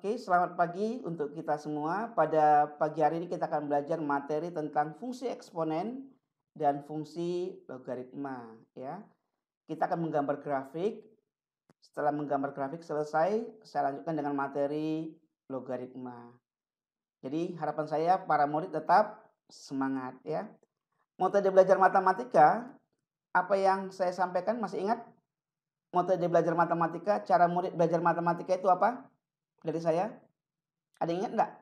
Oke, selamat pagi untuk kita semua. Pada pagi hari ini kita akan belajar materi tentang fungsi eksponen dan fungsi logaritma, ya. Kita akan menggambar grafik. Setelah menggambar grafik selesai, saya lanjutkan dengan materi logaritma. Jadi harapan saya para murid tetap semangat, ya. Metode belajar matematika, apa yang saya sampaikan masih ingat? Metode belajar matematika, cara murid belajar matematika itu apa? Dari saya, ada yang ingat nggak?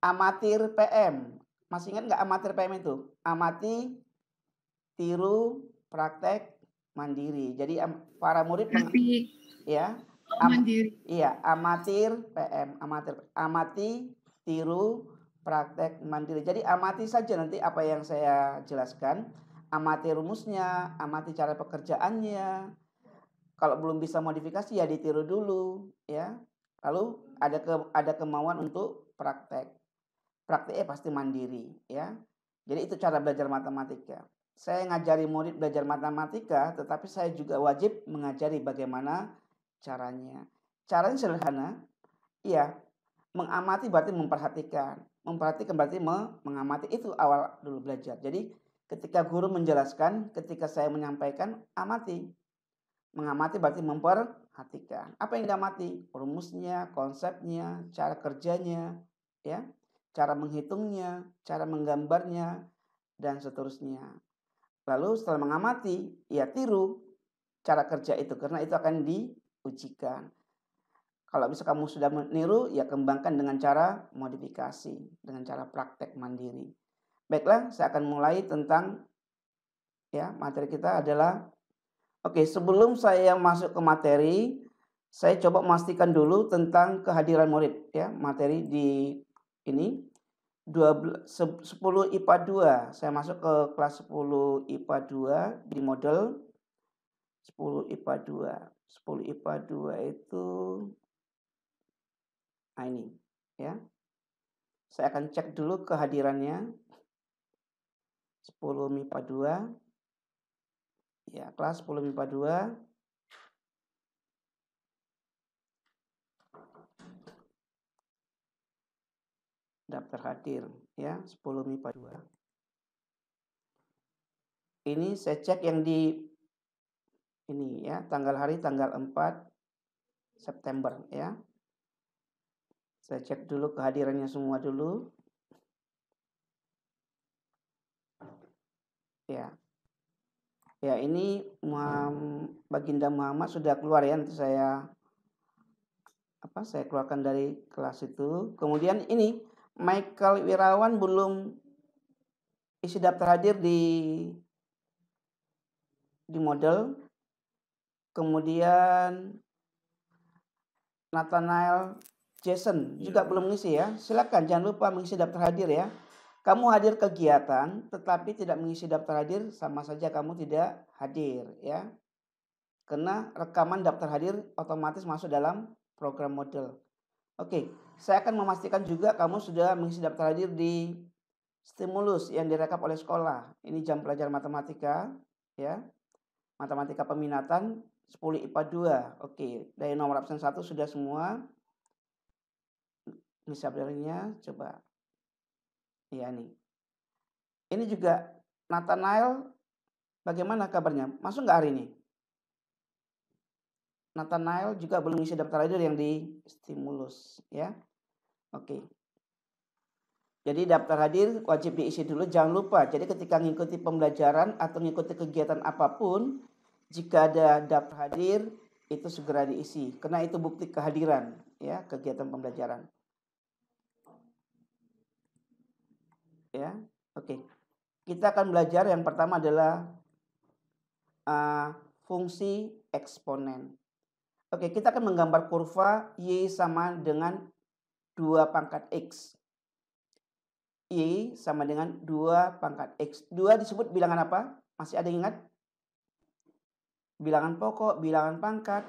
Amatir PM. Masih ingat nggak amatir PM itu? Amati, tiru, praktek, mandiri. Jadi para murid Grafik ya, mandiri. iya, amatir PM, amati, tiru, praktek, mandiri. Jadi amati saja nanti apa yang saya jelaskan. Amati rumusnya, amati cara pekerjaannya. Kalau belum bisa modifikasi ya ditiru dulu, ya. Lalu ada kemauan untuk praktek. Prakteknya pasti mandiri, ya. Jadi itu cara belajar matematika. Saya ngajari murid belajar matematika, tetapi saya juga wajib mengajari bagaimana caranya. Caranya sederhana, iya. Mengamati berarti memperhatikan. Memperhatikan berarti mengamati, itu awal dulu belajar. Jadi ketika guru menjelaskan, ketika saya menyampaikan, amati. Mengamati berarti memperhatikan. Apa yang diamati? Rumusnya, konsepnya, cara kerjanya, ya, cara menghitungnya, cara menggambarnya, dan seterusnya. Lalu setelah mengamati, ya tiru cara kerja itu, karena itu akan diujikan. Kalau bisa kamu sudah meniru, ya kembangkan dengan cara modifikasi, dengan cara praktek mandiri. Baiklah, saya akan mulai tentang, ya, materi kita adalah, oke, sebelum saya masuk ke materi, saya coba memastikan dulu tentang kehadiran murid, ya. Materi di ini 10 IPA 2. Saya masuk ke kelas 10 IPA 2 di model 10 IPA 2. 10 IPA 2 itu ini, ya. Saya akan cek dulu kehadirannya. 10 MIPA 2. Ya, kelas 10 MIPA 2. Daftar hadir, ya, 10 MIPA 2. Ini saya cek yang di ini, ya, tanggal 4 September, ya. Saya cek dulu kehadirannya semua dulu. Ya. Ya, ini Baginda Muhammad sudah keluar, ya. Nanti saya keluarkan dari kelas itu. Kemudian ini Michael Wirawan belum isi daftar hadir di model. Kemudian Nathanael Jason juga belum ngisi, ya. Silakan jangan lupa mengisi daftar hadir, ya. Kamu hadir kegiatan tetapi tidak mengisi daftar hadir, sama saja kamu tidak hadir, ya. Karena rekaman daftar hadir otomatis masuk dalam program model. Oke, saya akan memastikan juga kamu sudah mengisi daftar hadir di stimulus yang direkap oleh sekolah. Ini jam pelajaran matematika, ya. Matematika peminatan 10 IPA 2. Oke, dari nomor absen 1 sudah semua. Ini sablonnya, coba. Iya nih. Ini juga Nathanael, bagaimana kabarnya? Masuk nggak hari ini? Nathanael juga belum isi daftar hadir yang di stimulus, ya. Oke. Jadi daftar hadir wajib diisi dulu, jangan lupa. Jadi ketika mengikuti pembelajaran atau mengikuti kegiatan apapun, jika ada daftar hadir itu segera diisi, karena itu bukti kehadiran, ya, kegiatan pembelajaran. Ya, oke. Kita akan belajar yang pertama adalah fungsi eksponen. Oke, kita akan menggambar kurva Y sama dengan 2 pangkat X. Y sama dengan 2 pangkat X. 2 disebut bilangan apa? Masih ada yang ingat? Bilangan pokok, bilangan pangkat.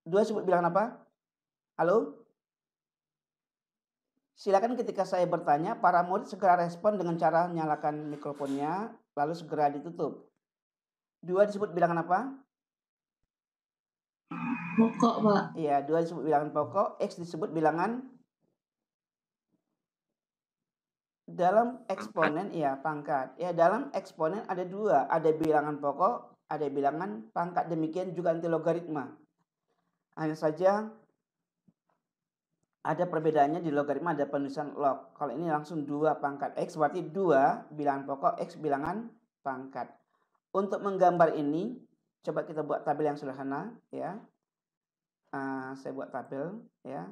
2 disebut bilangan apa? Halo? Silakan ketika saya bertanya, para murid segera respon dengan cara nyalakan mikrofonnya, lalu segera ditutup. 2 disebut bilangan apa? pokok, Pak. Iya, 2 disebut bilangan pokok, X disebut bilangan dalam eksponen, ya pangkat. Ya, dalam eksponen ada 2, ada bilangan pokok, ada bilangan pangkat. Demikian juga nanti logaritma. Hanya saja ada perbedaannya di logaritma, ada penulisan log. Kalau ini langsung 2 pangkat X, berarti 2 bilangan pokok, X bilangan pangkat. Untuk menggambar ini, coba kita buat tabel yang sederhana, ya. Saya buat tabel, ya.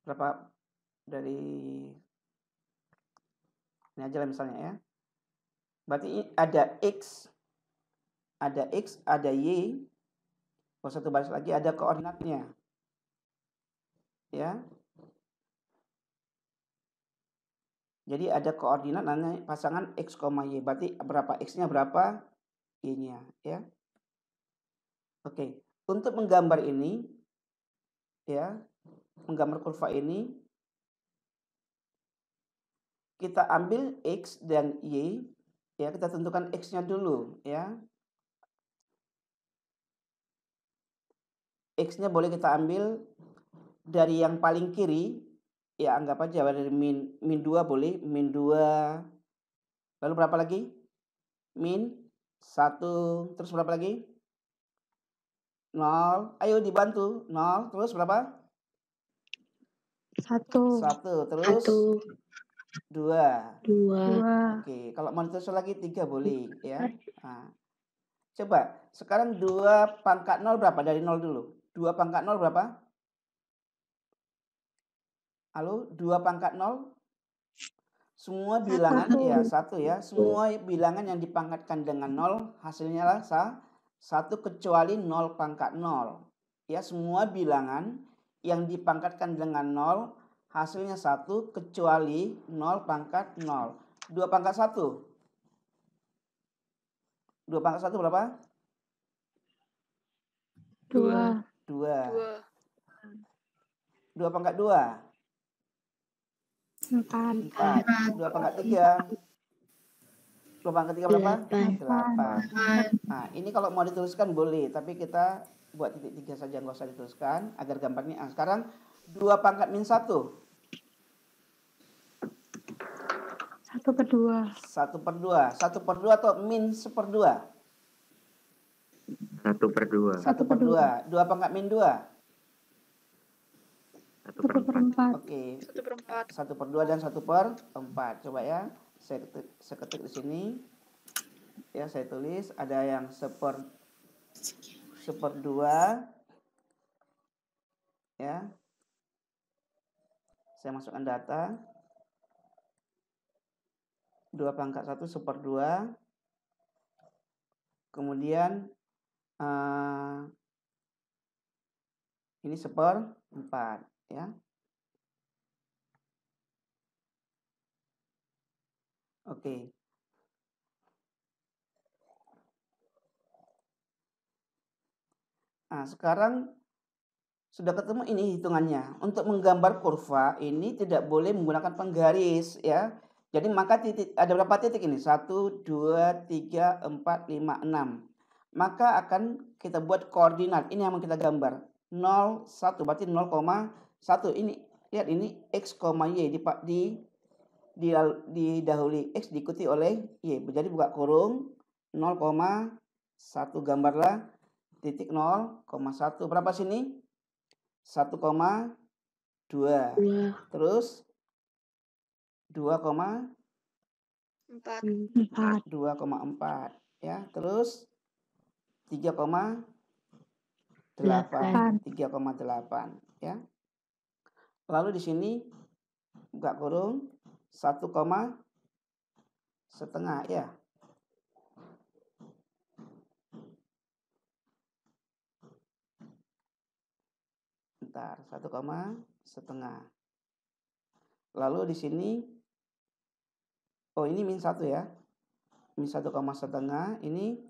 Berapa dari ini aja lah misalnya, ya. Berarti ada X, ada Y. Kalau satu baris lagi ada koordinatnya, ya. Jadi ada koordinat namanya pasangan X, Y. Berarti berapa X-nya, berapa Y-nya, ya. Oke, untuk menggambar ini, ya, menggambar kurva ini, kita ambil X dan Y, ya, kita tentukan X-nya dulu, ya. X-nya boleh kita ambil dari yang paling kiri, ya anggap aja dari min 2 boleh, min 2. Lalu berapa lagi? Min 1, terus berapa lagi? 0. Ayo dibantu. 0, terus berapa? 1, terus 2. Oke, kalau mau ditulis lagi 3 boleh, ya. Nah, coba sekarang 2 pangkat 0 berapa? Dari 0 dulu. 2 pangkat 0 berapa? Halo, 2 pangkat 0? Semua bilangan, ya 1 ya. Semua bilangan yang dipangkatkan dengan 0 hasilnya lah 1 kecuali 0 pangkat 0. Ya, semua bilangan yang dipangkatkan dengan 0 hasilnya 1 kecuali 0 pangkat 0. 2 pangkat 1. 2 pangkat 1 berapa? 2. 2 pangkat 2. 4. 2 pangkat 3. 2 pangkat 3 berapa? 8. Nah, ini kalau mau dituliskan boleh, tapi kita buat titik 3 saja, nggak usah dituliskan agar gambarnya. Nah, sekarang 2 pangkat min 1. 1/2. 1/2. 1/2 atau min 1/2? 1/2. 1/2. 2 pangkat min 2. 1/4. Oke. 1/2 dan 1/4. Coba ya. Saya ketik di sini. Ya, saya tulis ada yang 1/2. Ya. Saya masukkan data. 2 pangkat 1 1/2. Kemudian ini 1/4, ya. Oke. Nah, sekarang sudah ketemu ini hitungannya. Untuk menggambar kurva ini tidak boleh menggunakan penggaris, ya. Jadi maka titik, ada berapa titik ini? 1, 2, 3, 4, 5, 6. Maka akan kita buat koordinat. Ini yang mau kita gambar. 0, 1 berarti 0,1. Ini lihat, ini X, Y didahului X diikuti oleh Y. Jadi buka kurung 0,1, gambarlah titik 0,1. Berapa sini? 1,2. Terus 2,4, ya. Terus 3,8, ya. Lalu di sini buka kurung 1,5, ya. Bentar, 1,5. Lalu di sini, oh ini min 1 ya. Min 1,5, ini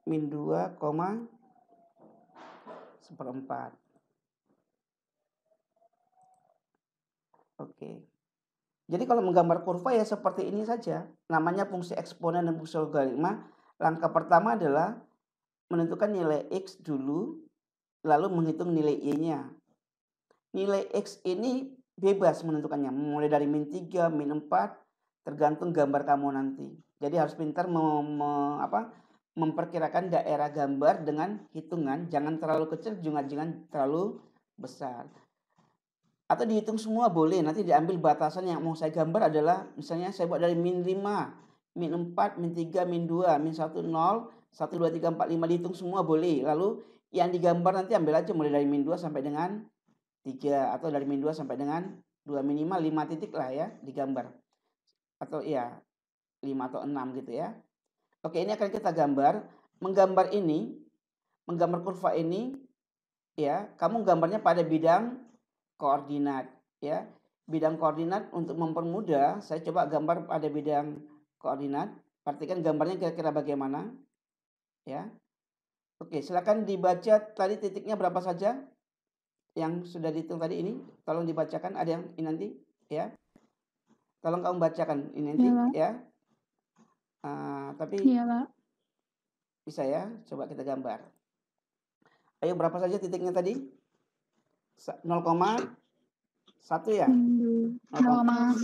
min 2,4. Oke. Jadi kalau menggambar kurva ya seperti ini saja. Namanya fungsi eksponen dan fungsi logaritma. Langkah pertama adalah menentukan nilai X dulu, lalu menghitung nilai Y-nya. Nilai X ini bebas menentukannya, mulai dari min 3, min 4, tergantung gambar kamu nanti. Jadi harus pintar memperkirakan daerah gambar dengan hitungan, jangan terlalu kecil, jangan terlalu besar. Atau dihitung semua boleh, nanti diambil batasan yang mau saya gambar adalah, misalnya saya buat dari min 5, min 4, min 3, min 2, min 1, 0, 1, 2, 3, 4, 5, dihitung semua boleh. Lalu yang digambar nanti ambil aja mulai dari min 2 sampai dengan 3, atau dari min 2 sampai dengan 2, minimal 5 titik lah ya digambar. Atau ya 5 atau 6 gitu ya. Oke, ini akan kita gambar. Menggambar kurva ini ya, kamu gambarnya pada bidang koordinat ya. Bidang koordinat untuk mempermudah, saya coba gambar pada bidang koordinat. Perhatikan gambarnya kira-kira bagaimana ya. Oke, silakan dibaca tadi titiknya berapa saja yang sudah dihitung tadi ini. Tolong dibacakan, ada yang ini nanti ya. Tolong kamu bacakan ini nanti ya. Tapi Iya, Pak. bisa ya, coba kita gambar. Ayo, berapa saja titiknya tadi? 0,1 ya? 0,1.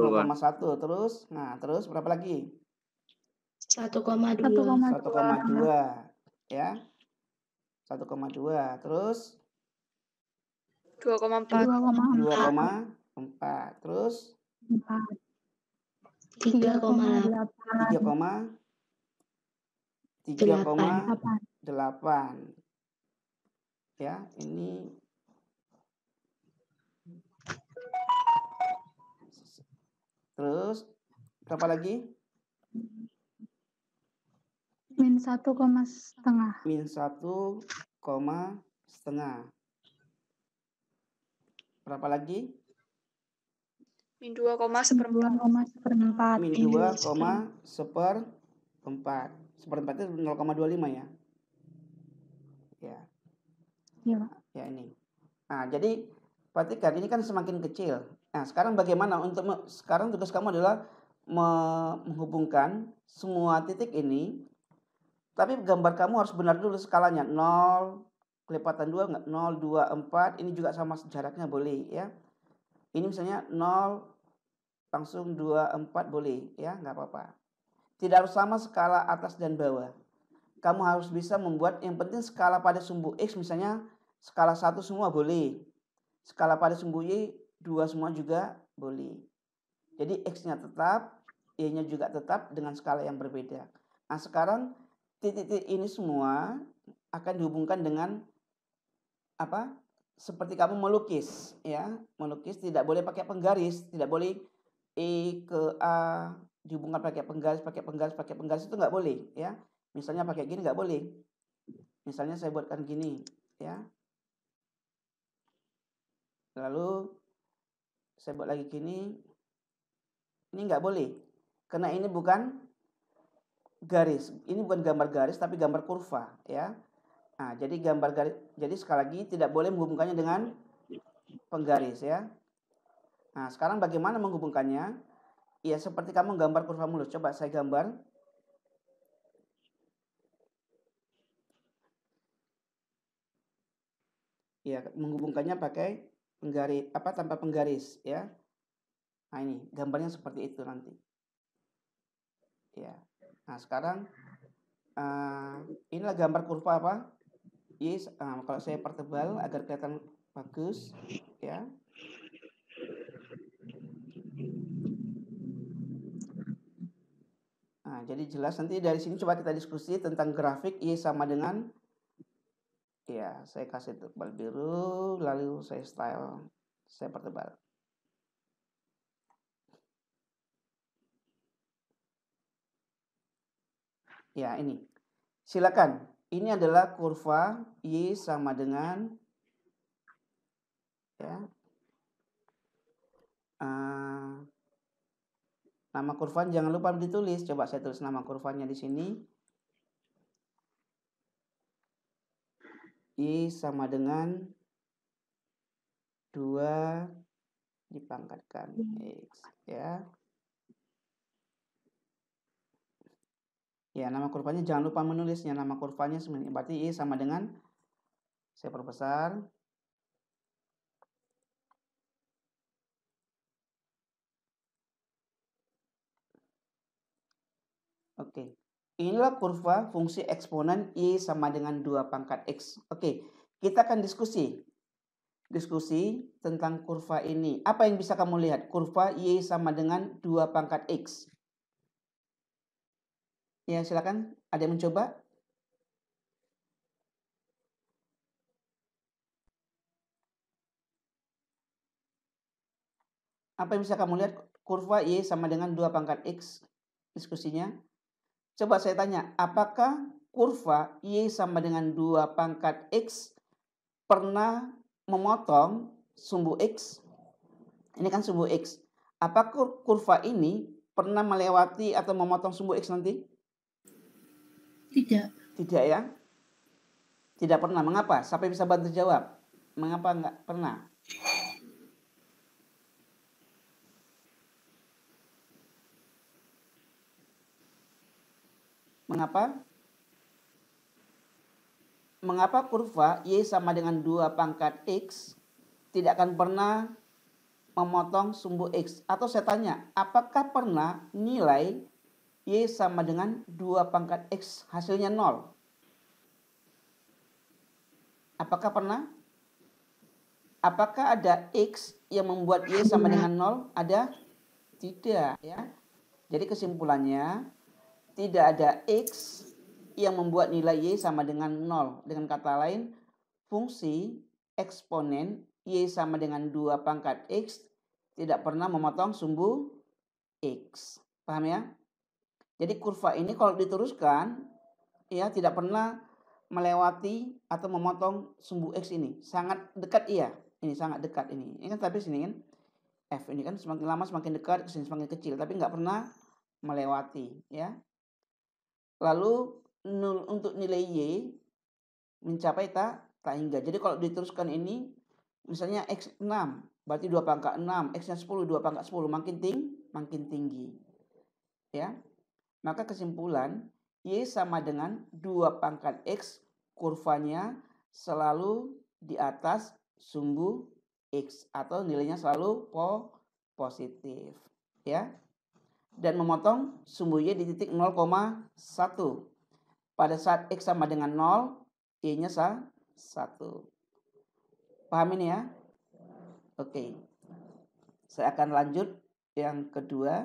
0,1. Terus, terus berapa lagi? 1,2. 1,2 ya. 1,2. Terus 2,4. 2,4. Terus 3,8. 3,8 ya. Ini terus berapa lagi? Min 1,5. Min 1,5. Berapa lagi? Min 2,1/4. Min 2,1/4. 1/4 itu 0,25 ya. Ya. Iya, Pak. Ya ini. Nah, jadi perhatikan ini kan semakin kecil. Nah, sekarang bagaimana sekarang tugas kamu adalah menghubungkan semua titik ini. Tapi gambar kamu harus benar dulu skalanya. 0 kelipatan 2 enggak? 0, 2, 4. Ini juga sama jaraknya boleh ya. Ini misalnya 0 langsung 2, 4 boleh ya, enggak apa-apa. Tidak harus sama skala atas dan bawah. Kamu harus bisa membuat, yang penting skala pada sumbu X misalnya skala 1 semua boleh. Skala pada sumbu Y 2 semua juga boleh. Jadi X-nya tetap, Y-nya juga tetap dengan skala yang berbeda. Nah, sekarang titik-titik ini semua akan dihubungkan dengan apa? Seperti kamu melukis ya. Melukis tidak boleh pakai penggaris, tidak boleh E ke A dihubungkan pakai penggaris itu nggak boleh ya. Misalnya pakai gini nggak boleh. Misalnya saya buatkan gini ya. Lalu saya buat lagi gini. Ini nggak boleh. Karena ini bukan garis. Ini bukan gambar garis tapi gambar kurva ya. Nah, jadi gambar garis, jadi sekali lagi tidak boleh menghubungkannya dengan penggaris ya. Nah, sekarang bagaimana menghubungkannya? Ya seperti kamu gambar kurva mulus. Coba saya gambar. Ya, menghubungkannya pakai penggaris tanpa penggaris ya. Nah, ini gambarnya seperti itu nanti. Ya. Nah, sekarang inilah gambar kurva apa? Yes, kalau saya pertebal agar kelihatan bagus ya. Nah, jadi jelas nanti dari sini coba kita diskusi tentang grafik Y sama dengan ya, saya kasih tebal biru lalu saya pertebal. Ya, ini. Silakan. Ini adalah kurva Y sama dengan ya. Nama kurva jangan lupa ditulis. Coba saya tulis nama kurvanya di sini. Y sama dengan 2 dipangkatkan X ya. Ya, nama kurvanya jangan lupa menulisnya. Nama kurvanya sebenarnya berarti Y sama dengan, saya perbesar. Oke. Inilah kurva fungsi eksponen Y sama dengan 2 pangkat X. Oke, kita akan diskusi tentang kurva ini. Apa yang bisa kamu lihat? Kurva Y sama dengan 2 pangkat X. Ya, silakan. Ada yang mencoba? Apa yang bisa kamu lihat? Kurva Y sama dengan 2 pangkat X. Diskusinya. Coba saya tanya, apakah kurva Y sama dengan 2 pangkat X pernah memotong sumbu X? Ini kan sumbu X. Apakah kurva ini pernah melewati atau memotong sumbu X nanti? Tidak. Tidak ya? Tidak pernah. Mengapa? Siapa bisa bantu jawab? Mengapa enggak pernah? Mengapa? Mengapa kurva Y sama dengan 2 pangkat X tidak akan pernah memotong sumbu X? Atau saya tanya, apakah pernah nilai Y sama dengan 2 pangkat X hasilnya 0? Apakah pernah? Apakah ada X yang membuat Y sama dengan 0? Ada? Tidak ya. Jadi kesimpulannya, tidak ada X yang membuat nilai Y sama dengan 0. Dengan kata lain, fungsi eksponen Y sama dengan 2 pangkat X tidak pernah memotong sumbu X. Paham ya? Jadi kurva ini kalau diteruskan, ya tidak pernah melewati atau memotong sumbu X ini. Sangat dekat iya. Ini sangat dekat ini. Ini kan tapi sini kan F ini kan semakin lama semakin dekat, kesini semakin kecil. Tapi nggak pernah melewati ya. Lalu untuk nilai Y mencapai tak hingga. Jadi kalau diteruskan ini misalnya X 6 berarti 2 pangkat 6, X-nya 10, 2 pangkat 10 makin tinggi. Ya. Maka kesimpulan Y sama dengan 2 pangkat X, kurvanya selalu di atas sumbu X atau nilainya selalu positif ya. Dan memotong sumbu Y di titik 0,1. Pada saat X sama dengan 0, Y-nya 1. Paham ini ya? Oke. Saya akan lanjut yang kedua.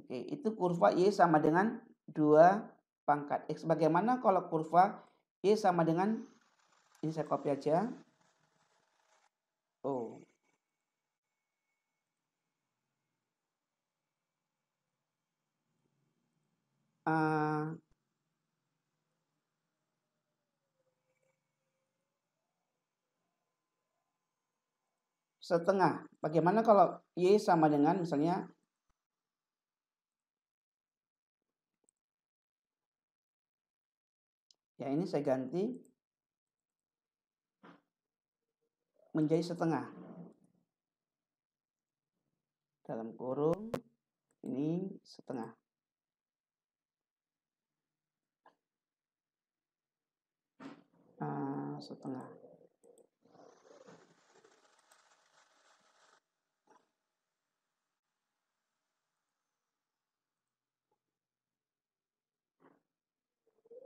Oke, itu kurva Y sama dengan 2 pangkat X. Bagaimana kalau kurva Y sama dengan, ini saya copy aja. Oh. Setengah. Bagaimana kalau Y sama dengan misalnya ya ini saya ganti menjadi setengah. Dalam kurung ini setengah. Setengah.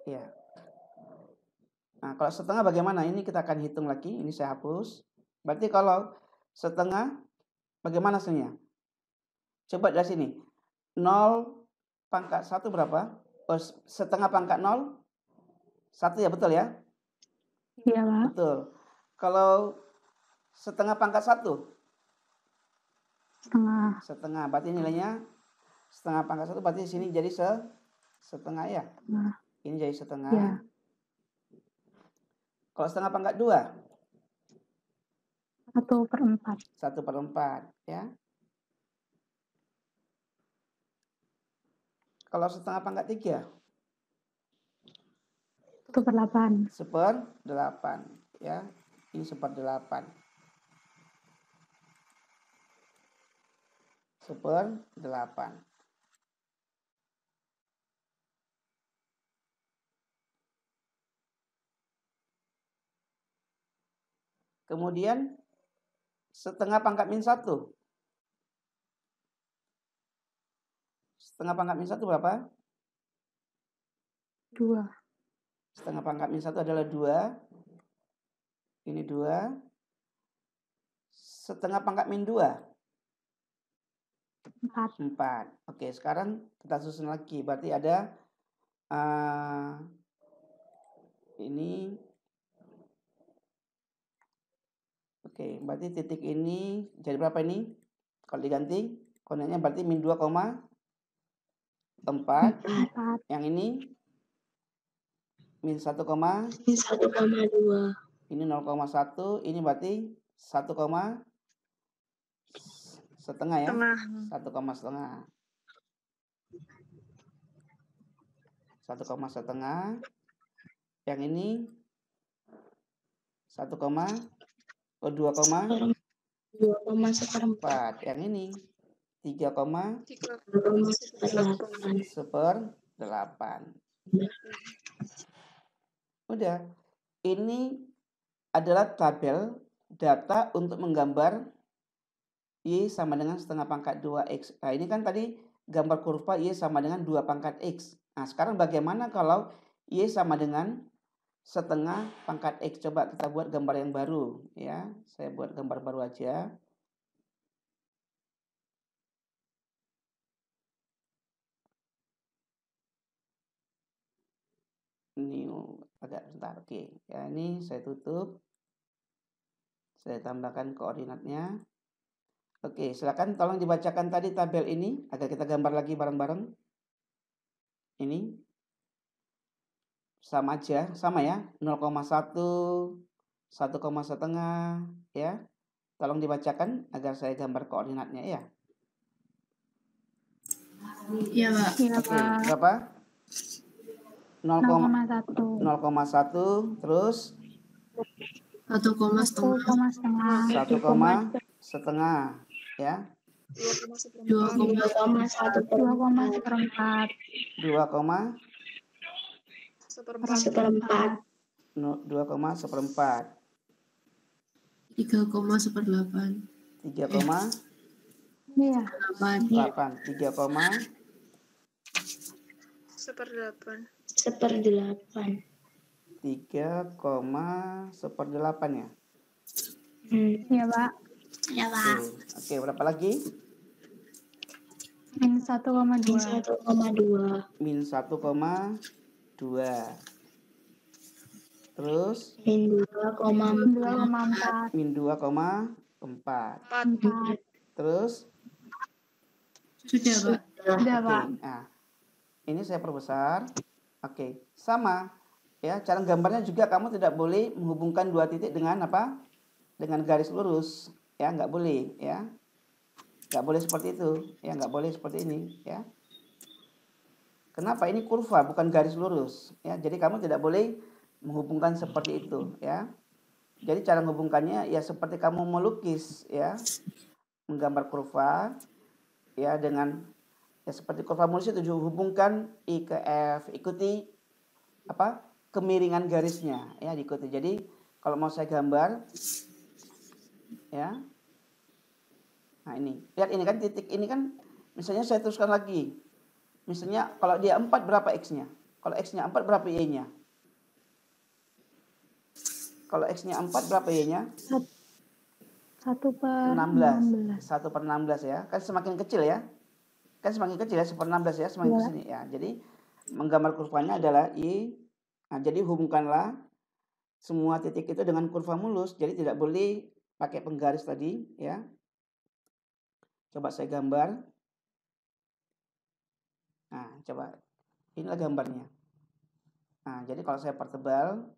Ya. Nah, kalau setengah bagaimana? Ini kita akan hitung lagi. Ini saya hapus. Berarti kalau setengah bagaimana hasilnya? Coba dari sini. 0 pangkat 1 berapa? Setengah pangkat 0? 1 ya, betul ya? Iya, Pak. Betul. Kalau setengah pangkat 1? Setengah. Berarti nilainya setengah pangkat 1 berarti sini jadi setengah ya? Ini jadi setengah. Ya. Kalau setengah pangkat 2? 1/4. 1/4 ya. Kalau setengah pangkat 3? 1/8. 1/8 ya. Ini 1/8. 1/8. Kemudian setengah pangkat min 1. Setengah pangkat min 1 berapa? 2. Setengah pangkat min 1 adalah 2. Ini 2. Setengah pangkat min 2. 4. Oke, sekarang kita susun lagi. Berarti ada ini. Oke, berarti titik ini jadi berapa ini? Kalau diganti, koordinatnya berarti min 2,4. Yang ini min 1,2. Ini 0,1. Ini berarti 1, setengah ya. 1,5. 1,5. Yang ini 2,4. Yang ini 3,8. Udah. Ini adalah tabel data untuk menggambar Y sama dengan setengah pangkat 2X. Nah, ini kan tadi gambar kurva Y sama dengan 2 pangkat X. Nah, sekarang bagaimana kalau Y sama dengan setengah pangkat X? Coba kita buat gambar yang baru ya. Saya buat gambar baru aja. New agak bentar. Oke, ya ini saya tutup. Saya tambahkan koordinatnya. Oke, silakan tolong dibacakan tadi tabel ini agar kita gambar lagi bareng-bareng. Ini sama aja, sama ya, 0,1, 1,5 ya. Tolong dibacakan agar saya gambar koordinatnya ya. Iya, Pak. Oke, berapa? 0,1 terus 1,5 ya. 2,1 2,1 seperempat. 2,1 3,8. 3,8 Iya. 1/8. 3,1/8 ya. Iya, Pak. Oke, berapa lagi? Min 1,2. Min 1,2. Terus Min 2,4. min 2,4. Terus Sudah, Pak. oke. Nah, ini saya perbesar. Oke, sama ya. Cara gambarnya juga kamu tidak boleh menghubungkan dua titik dengan apa? Dengan garis lurus ya, nggak boleh ya. Nggak boleh seperti itu ya, nggak boleh seperti ini ya. Kenapa? Ini kurva bukan garis lurus ya. Jadi kamu tidak boleh menghubungkan seperti itu ya. Jadi cara menghubungkannya ya seperti kamu melukis ya, menggambar kurva ya dengan ya seperti kurva mulus itu hubungkan I ke F, ikuti apa? Kemiringan garisnya ya, diikuti. Jadi kalau mau saya gambar ya. Nah, ini. Lihat ini kan titik ini kan misalnya saya teruskan lagi. Misalnya kalau dia 4 berapa X-nya? Kalau X-nya 4 berapa Y-nya? Kalau X-nya 4 berapa Y-nya? 1/16. 1/16 ya. Kan semakin kecil ya. Kan semakin kecil ya, 1/16 ya, semakin ke sini ya. Jadi menggambar kurvanya adalah Y. Nah, jadi hubungkanlah semua titik itu dengan kurva mulus. Jadi tidak boleh pakai penggaris tadi ya. Coba saya gambar. Nah, coba. Inilah gambarnya. Nah, jadi kalau saya pertebal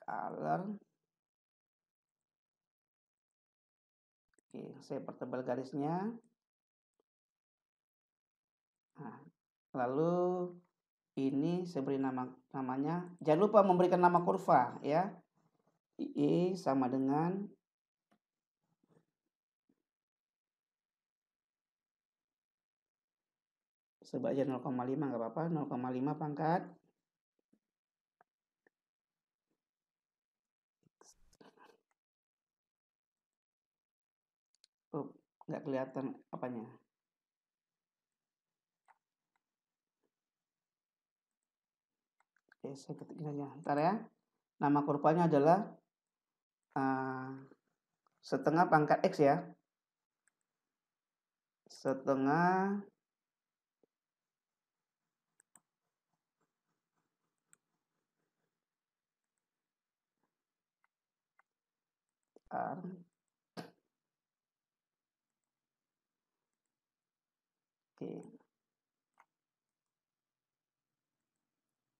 color. Oke, saya pertebal garisnya. Nah, lalu ini saya beri namanya. Jangan lupa memberikan nama kurva ya. I sama dengan Sebut aja 0,5 nggak apa-apa. 0,5 pangkat nggak kelihatan apanya. Oke, saya ketikin aja. Ntar ya. Nama kurvanya adalah setengah pangkat X ya. Setengah R Oke.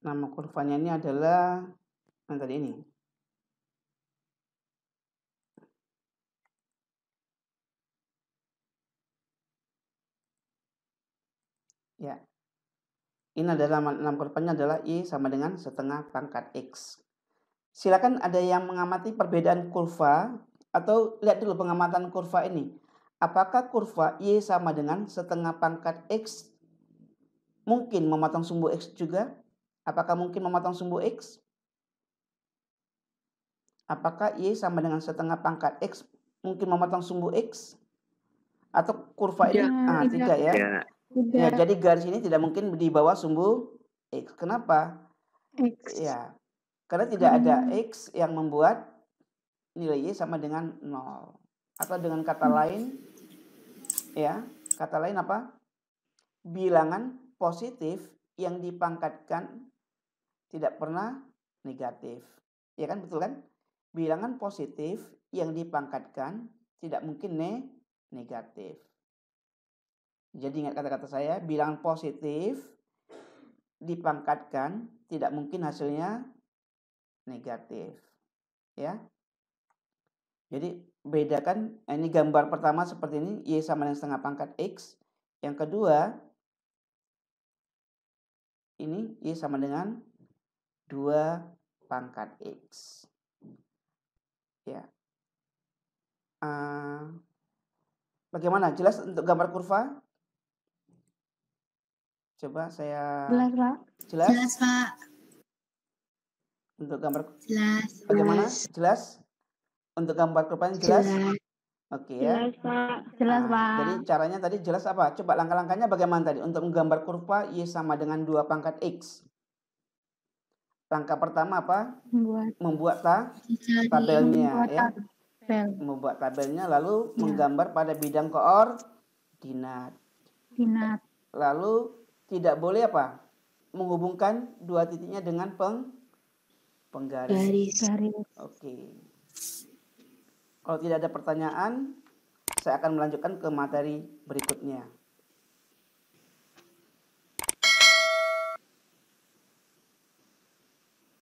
Nama kurvanya ini adalah yang tadi ini. Ya. Ini adalah nama kurvanya adalah Y sama dengan setengah pangkat X. Silakan ada yang mengamati perbedaan kurva atau lihat dulu pengamatan kurva ini. Apakah kurva Y sama dengan setengah pangkat X mungkin memotong sumbu X juga? Apakah mungkin memotong sumbu X? Apakah Y sama dengan setengah pangkat X mungkin memotong sumbu X? Atau kurva ini? Tidak ya. Ya, jadi garis ini tidak mungkin di bawah sumbu X. Kenapa? X. Ya, karena tidak ada X yang membuat nilai Y sama dengan 0. Atau dengan kata lain, ya, kata lain apa? Bilangan positif yang dipangkatkan tidak pernah negatif. Ya kan, betul kan? Bilangan positif yang dipangkatkan tidak mungkin negatif. Jadi ingat kata-kata saya, bilangan positif dipangkatkan tidak mungkin hasilnya negatif. Ya. Jadi bedakan, ini gambar pertama seperti ini, Y sama dengan setengah pangkat X. Yang kedua, ini Y sama dengan 2 pangkat X. Ya. Bagaimana? Jelas untuk gambar kurva? Coba saya... Jelas, Pak. Jelas? Jelas, Pak. Untuk gambar... Jelas. Bagaimana? Jelas? Untuk gambar kurvanya jelas? Jelas. Oke ya. Jelas, Pak. Jelas, Pak. Jadi caranya tadi jelas apa? Coba langkah-langkahnya bagaimana tadi? Untuk menggambar kurva Y sama dengan 2 pangkat X. Langkah pertama apa? Membuat tabelnya ya. Membuat tabelnya lalu menggambar pada bidang koordinat. Lalu tidak boleh apa? Menghubungkan dua titiknya dengan penggaris. Oke. Kalau tidak ada pertanyaan, saya akan melanjutkan ke materi berikutnya.